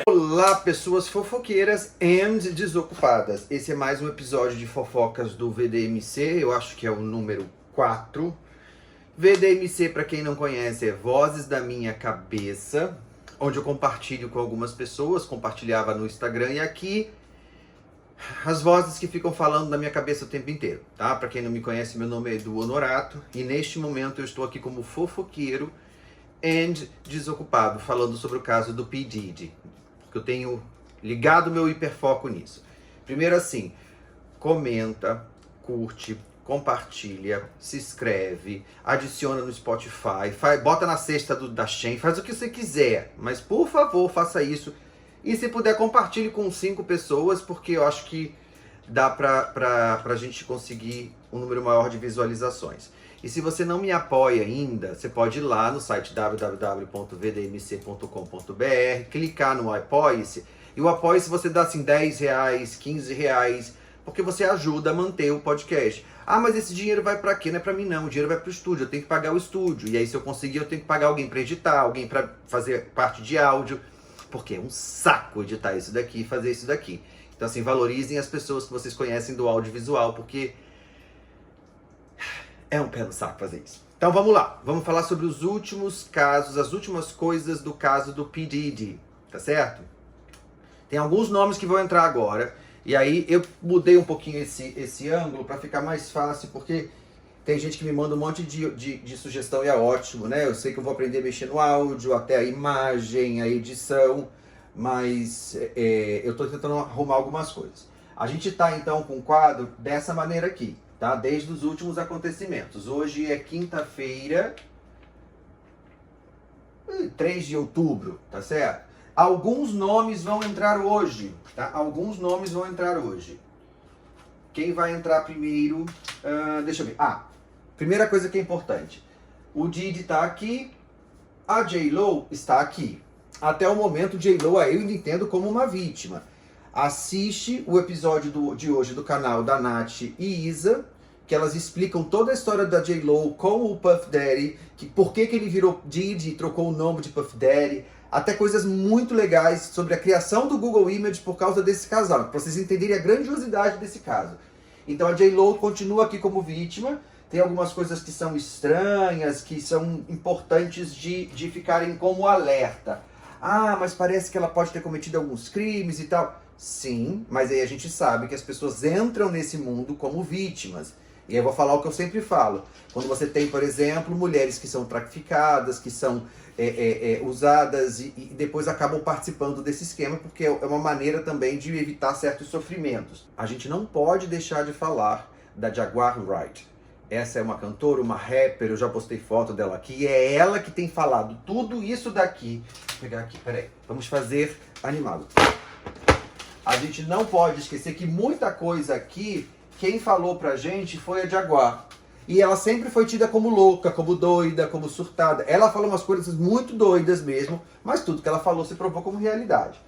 Olá, pessoas fofoqueiras and desocupadas. Esse é mais um episódio de fofocas do VDMC, eu acho que é o número 4. VDMC, para quem não conhece, é Vozes da Minha Cabeça, onde eu compartilho com algumas pessoas, compartilhava no Instagram, e aqui as vozes que ficam falando na minha cabeça o tempo inteiro, tá? Para quem não me conhece, meu nome é Edu Honorato, e neste momento eu estou aqui como fofoqueiro and desocupado, falando sobre o caso do P. Diddy, porque eu tenho ligado meu hiperfoco nisso. Primeiro assim, comenta, curte, compartilha, se inscreve, adiciona no Spotify, bota na cesta da Shein, faz o que você quiser, mas por favor faça isso. E se puder, compartilhe com 5 pessoas, porque eu acho que dá pra gente conseguir um número maior de visualizações. E se você não me apoia ainda, você pode ir lá no site www.vdmc.com.br, clicar no Apoie-se, e o Apoie-se você dá assim R$10, R$15, porque você ajuda a manter o podcast. Ah, mas esse dinheiro vai pra quê? Não é pra mim não, o dinheiro vai pro estúdio, eu tenho que pagar o estúdio. E aí se eu conseguir, eu tenho que pagar alguém pra editar, alguém pra fazer parte de áudio, porque é um saco editar isso daqui e fazer isso daqui. Então assim, valorizem as pessoas que vocês conhecem do audiovisual, porque é um pé no saco fazer isso. Então vamos lá, vamos falar sobre os últimos casos, as últimas coisas do caso do P. Diddy, tá certo? Tem alguns nomes que vão entrar agora, e aí eu mudei um pouquinho esse ângulo para ficar mais fácil, porque tem gente que me manda um monte de sugestão e é ótimo, né? Eu sei que eu vou aprender a mexer no áudio, até a imagem, a edição, mas eu tô tentando arrumar algumas coisas. A gente tá então com o quadro dessa maneira aqui, tá? Desde os últimos acontecimentos. Hoje é quinta-feira, 3 de outubro, tá certo? Alguns nomes vão entrar hoje, tá? Alguns nomes vão entrar hoje. Quem vai entrar primeiro? Deixa eu ver. Primeira coisa que é importante. O Diddy tá aqui, a J.Lo está aqui. Até o momento, J.Lo eu ainda entendo como uma vítima. Assiste o episódio de hoje do canal da Nath e Isa, que elas explicam toda a história da J.Lo com o Puff Daddy, por que ele virou Diddy e trocou o nome de Puff Daddy, até coisas muito legais sobre a criação do Google Image por causa desse casal, para vocês entenderem a grandiosidade desse caso. Então a J.Lo continua aqui como vítima, tem algumas coisas que são estranhas, que são importantes de ficarem como alerta. Ah, mas parece que ela pode ter cometido alguns crimes e tal. Sim, mas aí a gente sabe que as pessoas entram nesse mundo como vítimas. E eu vou falar o que eu sempre falo. Quando você tem, por exemplo, mulheres que são traficadas, que são usadas e depois acabam participando desse esquema, porque é uma maneira também de evitar certos sofrimentos. A gente não pode deixar de falar da Jaguar Wright. Essa é uma cantora, uma rapper, eu já postei foto dela aqui, é ela que tem falado tudo isso daqui. Vou pegar aqui, peraí, vamos fazer animado. A gente não pode esquecer que muita coisa aqui, quem falou pra gente foi a Jaguar. E ela sempre foi tida como louca, como doida, como surtada. Ela falou umas coisas muito doidas mesmo, mas tudo que ela falou se provou como realidade.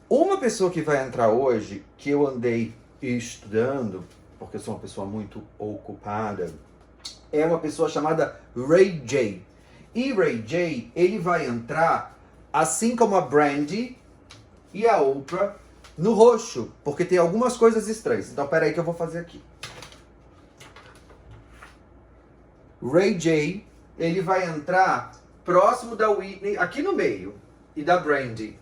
Uma pessoa que vai entrar hoje, que eu andei estudando, porque eu sou uma pessoa muito ocupada, é uma pessoa chamada Ray J. E Ray J, ele vai entrar, assim como a Brandy e a Oprah, no roxo, porque tem algumas coisas estranhas. Então, peraí que eu vou fazer aqui. Ray J, ele vai entrar próximo da Whitney, aqui no meio, e da Brandy.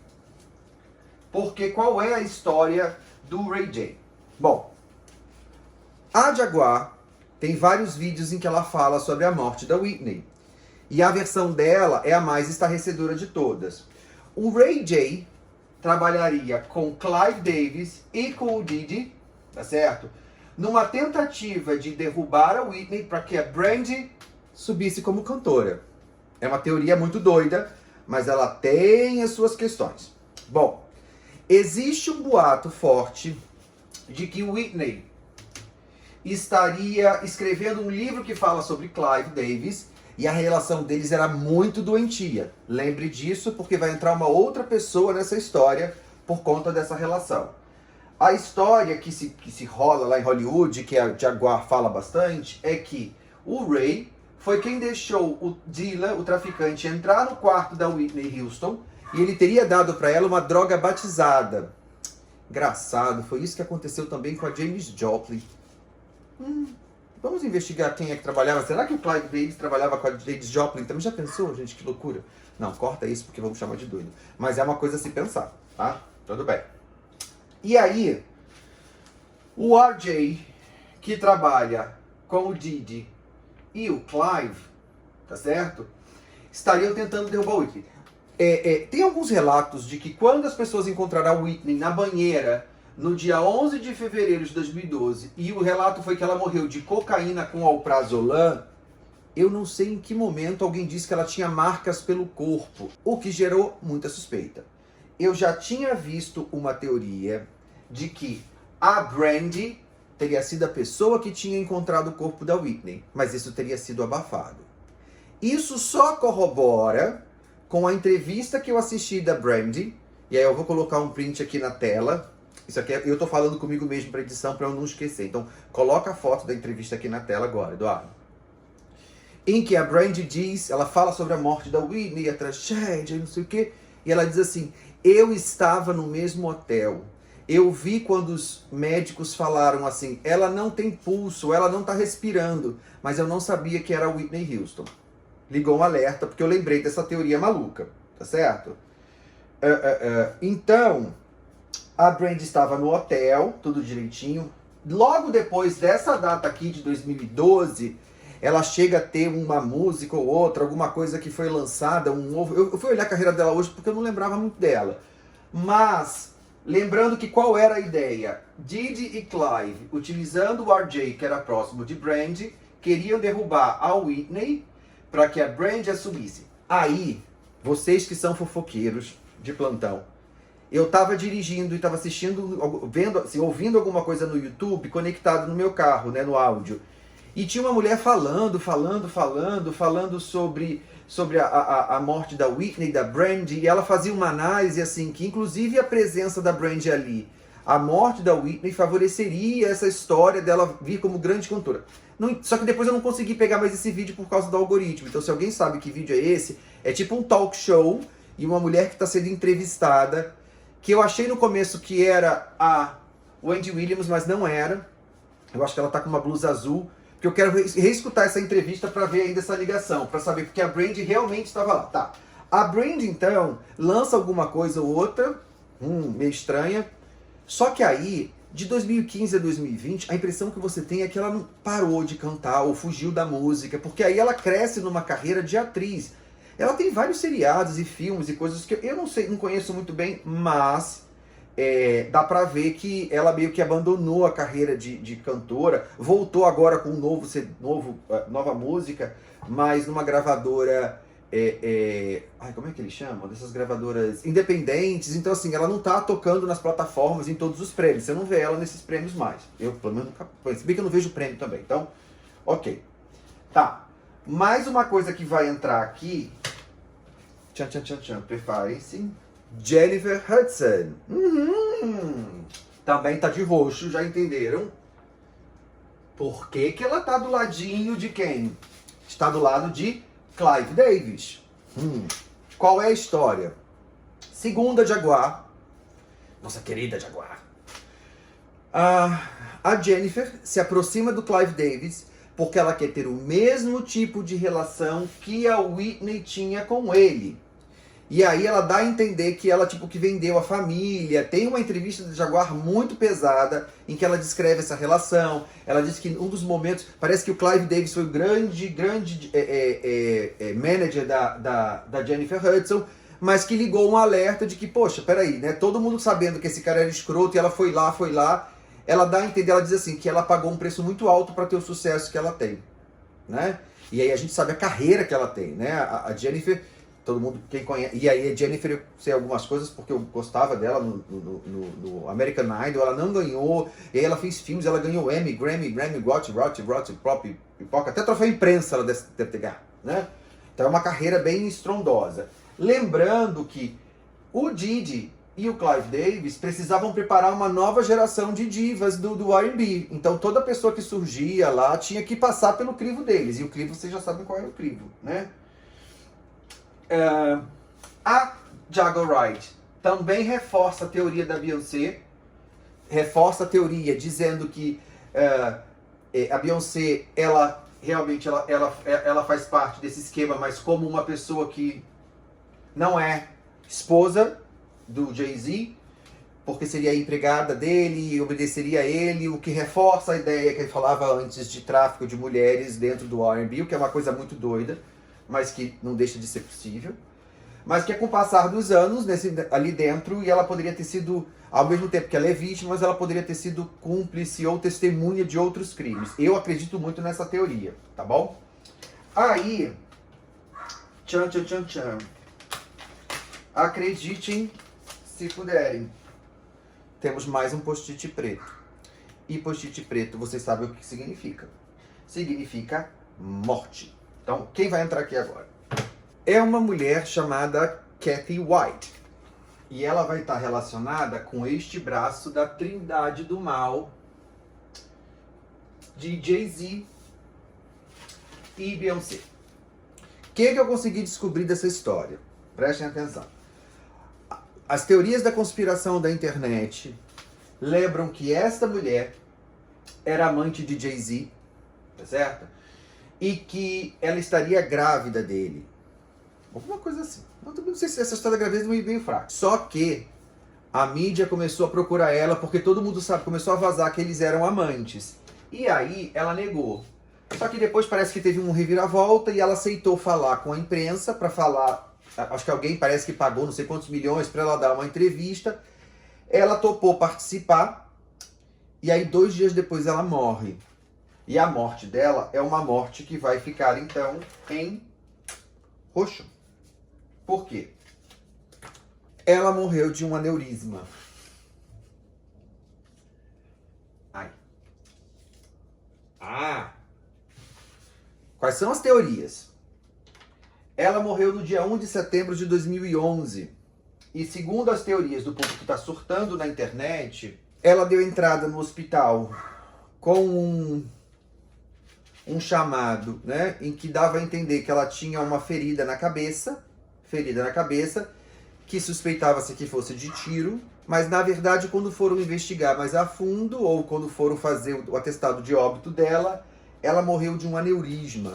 Porque qual é a história do Ray J? Bom, a Jaguar tem vários vídeos em que ela fala sobre a morte da Whitney. E a versão dela é a mais estarrecedora de todas. O Ray J trabalharia com Clive Davis e com o Diddy, tá certo? Numa tentativa de derrubar a Whitney para que a Brandy subisse como cantora. É uma teoria muito doida, mas ela tem as suas questões. Bom, existe um boato forte de que Whitney estaria escrevendo um livro que fala sobre Clive Davis e a relação deles era muito doentia. Lembre disso porque vai entrar uma outra pessoa nessa história por conta dessa relação. A história que se rola lá em Hollywood, que a Jaguar fala bastante, é que o Ray foi quem deixou o dealer, o traficante, entrar no quarto da Whitney Houston e ele teria dado para ela uma droga batizada. Engraçado, foi isso que aconteceu também com a Janis Joplin. Vamos investigar quem é que trabalhava. Será que o Clive Davis trabalhava com a Janis Joplin também? Já pensou, gente? Que loucura. Não, corta isso porque vamos chamar de doido. Mas é uma coisa a se pensar, tá? Tudo bem. E aí, o RJ, que trabalha com o Didi e o Clive, tá certo? Estariam tentando derrubar o Whitney. Tem alguns relatos de que quando as pessoas encontraram a Whitney na banheira no dia 11 de fevereiro de 2012 e o relato foi que ela morreu de cocaína com alprazolam, eu não sei em que momento alguém disse que ela tinha marcas pelo corpo, o que gerou muita suspeita. Eu já tinha visto uma teoria de que a Brandy teria sido a pessoa que tinha encontrado o corpo da Whitney, mas isso teria sido abafado. Isso só corrobora com a entrevista que eu assisti da Brandy, e aí eu vou colocar um print aqui na tela. Isso aqui eu tô falando comigo mesmo para edição para eu não esquecer. Então, coloca a foto da entrevista aqui na tela agora, Eduardo. Em que a Brandy diz, ela fala sobre a morte da Whitney, a tragédia, não sei o quê, e ela diz assim: eu estava no mesmo hotel. Eu vi quando os médicos falaram assim, ela não tem pulso, ela não tá respirando, mas eu não sabia que era a Whitney Houston. Ligou um alerta, porque eu lembrei dessa teoria maluca, tá certo? Então, a Brandy estava no hotel, tudo direitinho. Logo depois dessa data aqui, de 2012, ela chega a ter uma música ou outra, alguma coisa que foi lançada, um novo... Eu fui olhar a carreira dela hoje porque eu não lembrava muito dela. Mas, lembrando que qual era a ideia? Didi e Clive, utilizando o RJ, que era próximo de Brandy, queriam derrubar a Whitney para que a Brandy assumisse. Aí, vocês que são fofoqueiros de plantão, eu estava dirigindo e estava assistindo, vendo, assim, ouvindo alguma coisa no YouTube, conectado no meu carro, né, no áudio. E tinha uma mulher falando sobre a morte da Whitney, da Brandy, e ela fazia uma análise assim, que inclusive a presença da Brandy ali, a morte da Whitney favoreceria essa história dela vir como grande cantora. Só que depois eu não consegui pegar mais esse vídeo por causa do algoritmo. Então se alguém sabe que vídeo é esse, é tipo um talk show e uma mulher que está sendo entrevistada, que eu achei no começo que era a Wendy Williams, mas não era. Eu acho que ela tá com uma blusa azul, porque eu quero reescutar essa entrevista para ver ainda essa ligação, para saber porque a Brandy realmente estava lá. Tá. A Brandy, então, lança alguma coisa ou outra, meio estranha, só que aí, de 2015 a 2020, a impressão que você tem é que ela não parou de cantar ou fugiu da música, porque aí ela cresce numa carreira de atriz. Ela tem vários seriados e filmes e coisas que eu não sei, não conheço muito bem, mas dá pra ver que ela meio que abandonou a carreira de cantora, voltou agora com nova música, mas numa gravadora, como é que eles chamam? Dessas gravadoras independentes. Então assim, ela não tá tocando nas plataformas em todos os prêmios, você não vê ela nesses prêmios mais. Eu pelo menos nunca, se bem que eu não vejo prêmio também, então, ok. Tá, mais uma coisa que vai entrar aqui, preparem-se. Jennifer Hudson. Também tá de roxo, já entenderam? Por que que ela tá do ladinho de quem? Está do lado de Clive Davis. Qual é a história? Segundo a Jaguar, nossa querida Jaguar, a Jennifer se aproxima do Clive Davis porque ela quer ter o mesmo tipo de relação que a Whitney tinha com ele. E aí ela dá a entender que ela tipo que vendeu a família. Tem uma entrevista do Jaguar muito pesada em que ela descreve essa relação. Ela diz que um dos momentos, parece que o Clive Davis foi o grande manager da Jennifer Hudson, mas que ligou um alerta de que, poxa, peraí, né? Todo mundo sabendo que esse cara era escroto e ela foi lá. Ela dá a entender, ela diz assim, que ela pagou um preço muito alto para ter o sucesso que ela tem, né? E aí a gente sabe a carreira que ela tem, né? A Jennifer... Todo mundo, quem conhece. E aí a Jennifer, eu sei algumas coisas porque eu gostava dela no American Idol. Ela não ganhou. E aí ela fez filmes, ela ganhou Emmy, Grammy, Pop, Pipoca. Até troféu imprensa ela deve ter ganhado, né? Então é uma carreira bem estrondosa. Lembrando que o Didi e o Clive Davis precisavam preparar uma nova geração de divas do R&B. Então toda pessoa que surgia lá tinha que passar pelo crivo deles. E o crivo, vocês já sabem qual é o crivo, né? A Jago Wright também reforça a teoria da Beyoncé. Reforça a teoria dizendo que a Beyoncé, ela realmente ela faz parte desse esquema, mas como uma pessoa que não é esposa do Jay-Z, porque seria a empregada dele e obedeceria a ele, o que reforça a ideia que ele falava antes de tráfico de mulheres dentro do R&B, o que é uma coisa muito doida, mas que não deixa de ser possível. Mas que é com o passar dos anos ali dentro, e ela poderia ter sido, ao mesmo tempo que ela é vítima, mas ela poderia ter sido cúmplice ou testemunha de outros crimes. Eu acredito muito nessa teoria, tá bom? Aí, tchan. Acreditem se puderem. Temos mais um post-it preto. E post-it preto, vocês sabem o que significa. Significa morte. Então, quem vai entrar aqui agora? É uma mulher chamada Kathy White. E ela vai estar relacionada com este braço da trindade do mal de Jay-Z e Beyoncé. O que eu consegui descobrir dessa história? Prestem atenção. As teorias da conspiração da internet lembram que esta mulher era amante de Jay-Z, tá certo? E que ela estaria grávida dele. Alguma coisa assim. Não sei se essa história da gravidez é meio fraca. Só que a mídia começou a procurar ela porque todo mundo sabe, começou a vazar que eles eram amantes. E aí ela negou. Só que depois parece que teve um reviravolta e ela aceitou falar com a imprensa para falar. Acho que alguém parece que pagou não sei quantos milhões para ela dar uma entrevista. Ela topou participar e aí 2 dias depois ela morre. E a morte dela é uma morte que vai ficar então em roxo. Por quê? Ela morreu de um aneurisma. Ai. Quais são as teorias? Ela morreu no dia 1 de setembro de 2011. E segundo as teorias do povo que está surtando na internet, ela deu entrada no hospital com um chamado, né, em que dava a entender que ela tinha uma ferida na cabeça, que suspeitava-se que fosse de tiro, mas na verdade quando foram investigar mais a fundo, ou quando foram fazer o atestado de óbito dela, ela morreu de um aneurisma.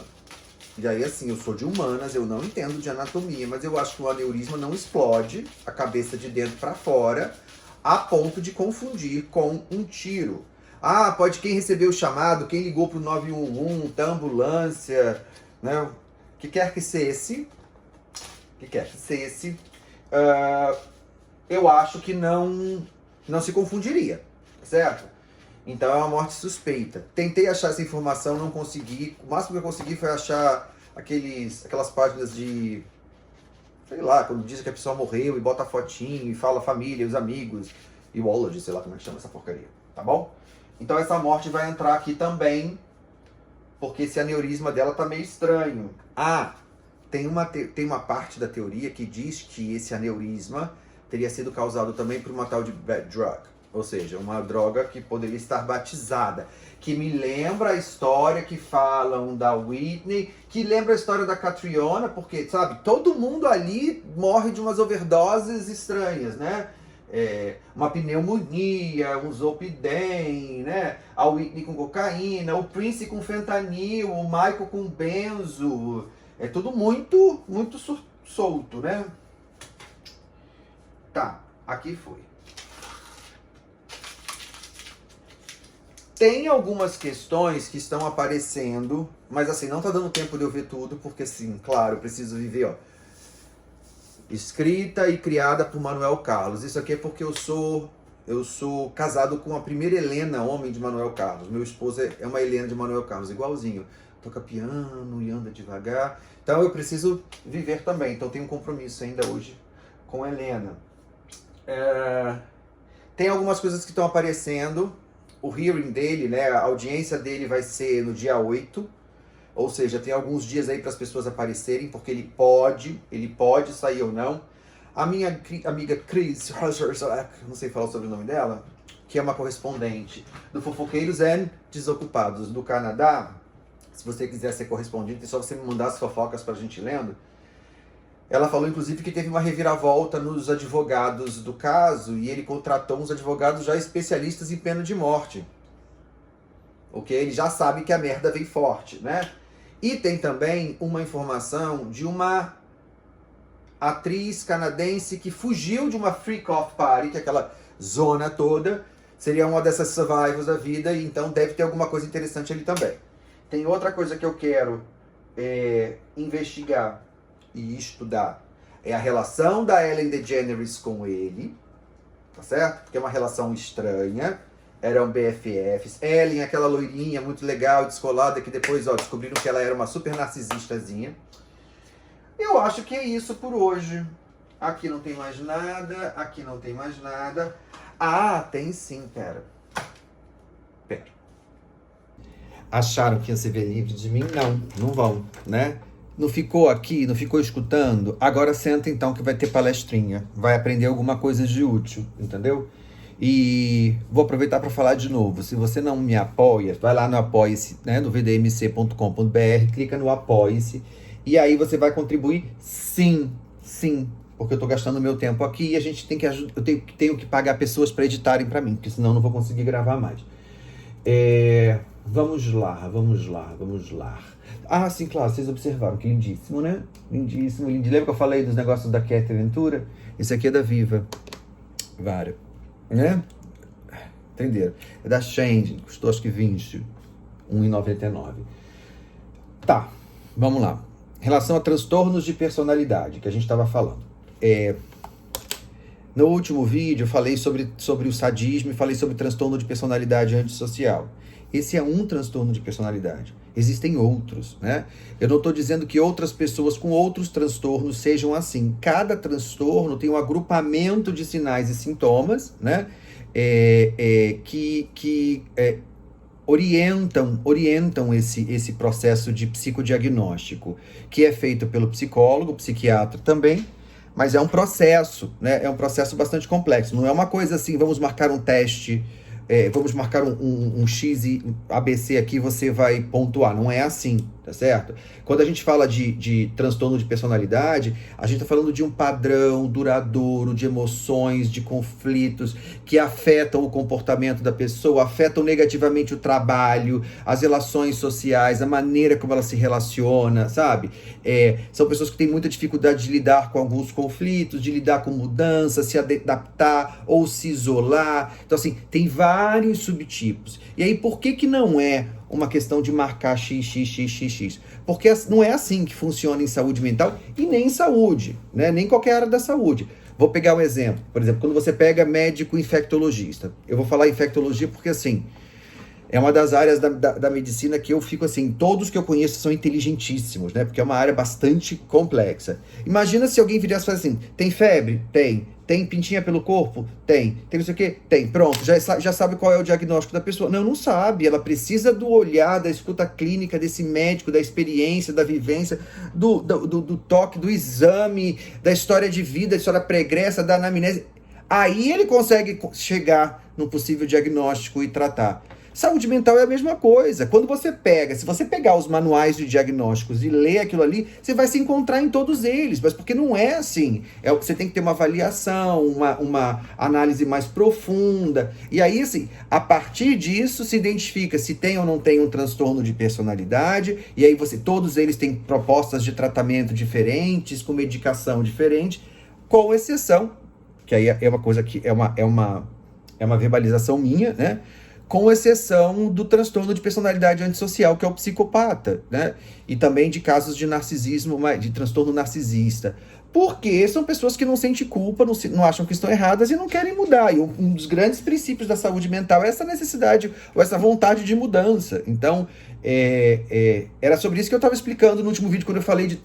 E aí assim, eu sou de humanas, eu não entendo de anatomia, mas eu acho que o aneurisma não explode a cabeça de dentro para fora, a ponto de confundir com um tiro. Pode quem recebeu o chamado, quem ligou pro 911, a ambulância, né? O que quer que seja, eu acho que não se confundiria, certo? Então é uma morte suspeita. Tentei achar essa informação, não consegui. O máximo que eu consegui foi achar aquelas páginas de, sei lá, quando dizem que a pessoa morreu e bota a fotinho e fala a família, os amigos, e o eulogy, sei lá como é que chama essa porcaria, tá bom? Então essa morte vai entrar aqui também, porque esse aneurisma dela tá meio estranho. Tem uma parte da teoria que diz que esse aneurisma teria sido causado também por uma tal de bad drug, ou seja, uma droga que poderia estar batizada, que me lembra a história que falam da Whitney, que lembra a história da Catriona, porque, sabe, todo mundo ali morre de umas overdoses estranhas, né? Uma pneumonia, um zolpidem, né? A Whitney com cocaína, o Prince com fentanil, o Michael com benzo. É tudo muito solto, né? Tá, aqui foi. Tem algumas questões que estão aparecendo, mas assim, não tá dando tempo de eu ver tudo, porque assim, claro, eu preciso viver, ó. Escrita e criada por Manuel Carlos. Isso aqui é porque eu sou casado com a primeira Helena, homem de Manuel Carlos. Meu esposo é uma Helena de Manuel Carlos, igualzinho. Toca piano e anda devagar. Então eu preciso viver também. Então tenho um compromisso ainda hoje com a Helena. Tem algumas coisas que estão aparecendo. O hearing dele, né, a audiência dele vai ser no dia 8. Ou seja, tem alguns dias aí para as pessoas aparecerem, porque ele pode sair ou não. A minha amiga Cris, não sei falar sobre o nome dela, que é uma correspondente do Fofoqueiros e Desocupados do Canadá. Se você quiser ser correspondente, é só você me mandar as fofocas pra gente lendo. Ela falou, inclusive, que teve uma reviravolta nos advogados do caso e ele contratou uns advogados já especialistas em pena de morte. Ok? Ele já sabe que a merda vem forte, né? E tem também uma informação de uma atriz canadense que fugiu de uma freak-off party, que é aquela zona toda, seria uma dessas survivors da vida, e então deve ter alguma coisa interessante ali também. Tem outra coisa que eu quero investigar e estudar, é a relação da Ellen DeGeneres com ele, tá certo? Porque é uma relação estranha, eram BFFs. Ellen, aquela loirinha muito legal, descolada, que depois descobriram que ela era uma super narcisistazinha. Eu acho que é isso por hoje. Aqui não tem mais nada, aqui não tem mais nada. Ah, tem sim, pera. Acharam que ia se ver livre de mim? Não, não vão, né? Não ficou aqui, não ficou escutando? Agora senta então que vai ter palestrinha. Vai aprender alguma coisa de útil, entendeu? E vou aproveitar para falar de novo. Se você não me apoia, vai lá no apoia-se, né, no vdmc.com.br, clica no apoia-se e aí você vai contribuir sim, porque eu tô gastando meu tempo aqui e a gente tem que eu tenho que pagar pessoas para editarem para mim, porque senão eu não vou conseguir gravar mais. Vamos lá. Ah, sim, claro, vocês observaram que lindíssimo, né? Lindíssimo. Lembra que eu falei dos negócios da Cat Ventura? Esse aqui é da Viva. Vário. Né? Entenderam? É da Change, custou acho que R$21,99. Tá, vamos lá. Em relação a transtornos de personalidade, que a gente estava falando. No último vídeo eu falei sobre o sadismo e falei sobre transtorno de personalidade antissocial. Esse é um transtorno de personalidade. Existem outros, né? Eu não estou dizendo que outras pessoas com outros transtornos sejam assim. Cada transtorno tem um agrupamento de sinais e sintomas, né? Que orientam esse processo de psicodiagnóstico, que é feito pelo psicólogo, psiquiatra também, mas é um processo, né? É um processo bastante complexo. Não é uma coisa assim, vamos marcar um teste, vamos marcar um X e ABC aqui, você vai pontuar. Não é assim, tá certo? Quando a gente fala de transtorno de personalidade, a gente tá falando de um padrão duradouro de emoções, de conflitos que afetam o comportamento da pessoa, afetam negativamente o trabalho, as relações sociais, a maneira como ela se relaciona, sabe? São pessoas que têm muita dificuldade de lidar com alguns conflitos, de lidar com mudanças, se adaptar ou se isolar. Então, assim, tem vários subtipos. E aí, por que não é uma questão de marcar XXXXX? Porque não é assim que funciona em saúde mental e nem em saúde, né? Nem qualquer área da saúde. Vou pegar um exemplo. Por exemplo, quando você pega médico infectologista. Eu vou falar infectologia porque, assim, é uma das áreas da medicina que eu fico assim, todos que eu conheço são inteligentíssimos, né? Porque é uma área bastante complexa. Imagina se alguém virasse e falasse assim, tem febre? Tem. Tem pintinha pelo corpo? Tem. Tem não sei o quê? Tem. Pronto, já sabe qual é o diagnóstico da pessoa. Não sabe. Ela precisa do olhar, da escuta clínica desse médico, da experiência, da vivência, do toque, do exame, da história de vida, da história pregressa, da anamnese. Aí ele consegue chegar no possível diagnóstico e tratar. Saúde mental é a mesma coisa. Quando se você pegar os manuais de diagnósticos e ler aquilo ali, você vai se encontrar em todos eles, mas porque não é assim. Você tem que ter uma avaliação, uma análise mais profunda. E aí, assim, a partir disso se identifica se tem ou não tem um transtorno de personalidade, e aí todos eles têm propostas de tratamento diferentes, com medicação diferente, com exceção, que aí é uma coisa que é uma verbalização minha, né? Com exceção do transtorno de personalidade antissocial, que é o psicopata, né? E também de casos de narcisismo, de transtorno narcisista. Porque são pessoas que não sentem culpa, não acham que estão erradas e não querem mudar. E um dos grandes princípios da saúde mental é essa necessidade, ou essa vontade de mudança. Então, era sobre isso que eu estava explicando no último vídeo, quando eu falei de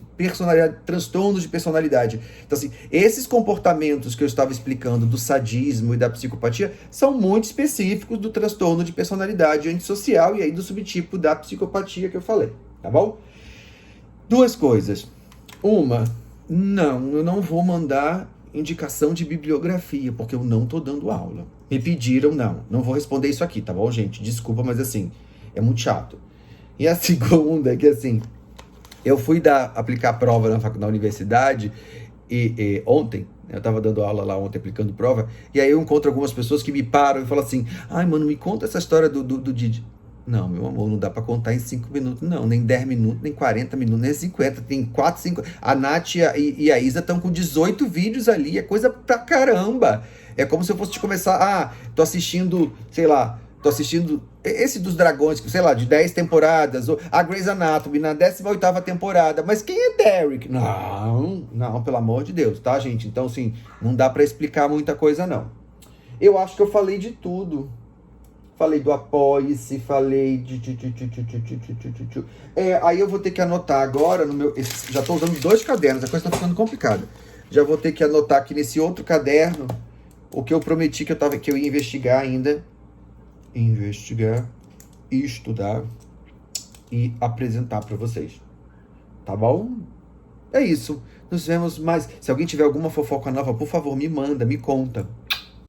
transtornos de personalidade. Então, assim, esses comportamentos que eu estava explicando do sadismo e da psicopatia são muito específicos do transtorno de personalidade antissocial e aí do subtipo da psicopatia que eu falei, tá bom? Duas coisas. Uma, não, eu não vou mandar indicação de bibliografia, porque eu não tô dando aula. Me pediram, não vou responder isso aqui, tá bom, gente? Desculpa, mas assim, é muito chato. E a segunda é que, assim, eu fui aplicar prova na universidade e ontem, eu tava dando aula lá ontem, aplicando prova, e aí eu encontro algumas pessoas que me param e falam assim, ai, mano, me conta essa história do Didi. Não, meu amor, não dá pra contar em 5 minutos, não. Nem 10 minutos, nem 40 minutos, nem 50. Tem 4, 5... A Nath e a Isa estão com 18 vídeos ali. É coisa pra caramba. É como se eu fosse te começar... Ah, tô assistindo, sei lá... Tô assistindo esse dos dragões, sei lá, de 10 temporadas. A Grey's Anatomy na 18ª temporada. Mas quem é Derek? Não, pelo amor de Deus, tá, gente? Então, assim, não dá pra explicar muita coisa, não. Eu acho que eu falei de tudo. Falei do Apoie-se, falei de... aí eu vou ter que anotar agora no meu... Já tô usando 2 cadernos, a coisa tá ficando complicada. Já vou ter que anotar aqui nesse outro caderno o que eu prometi que eu ia investigar ainda. Investigar, estudar e apresentar para vocês. Tá bom? É isso. Nos vemos mais. Se alguém tiver alguma fofoca nova, por favor, me manda, me conta.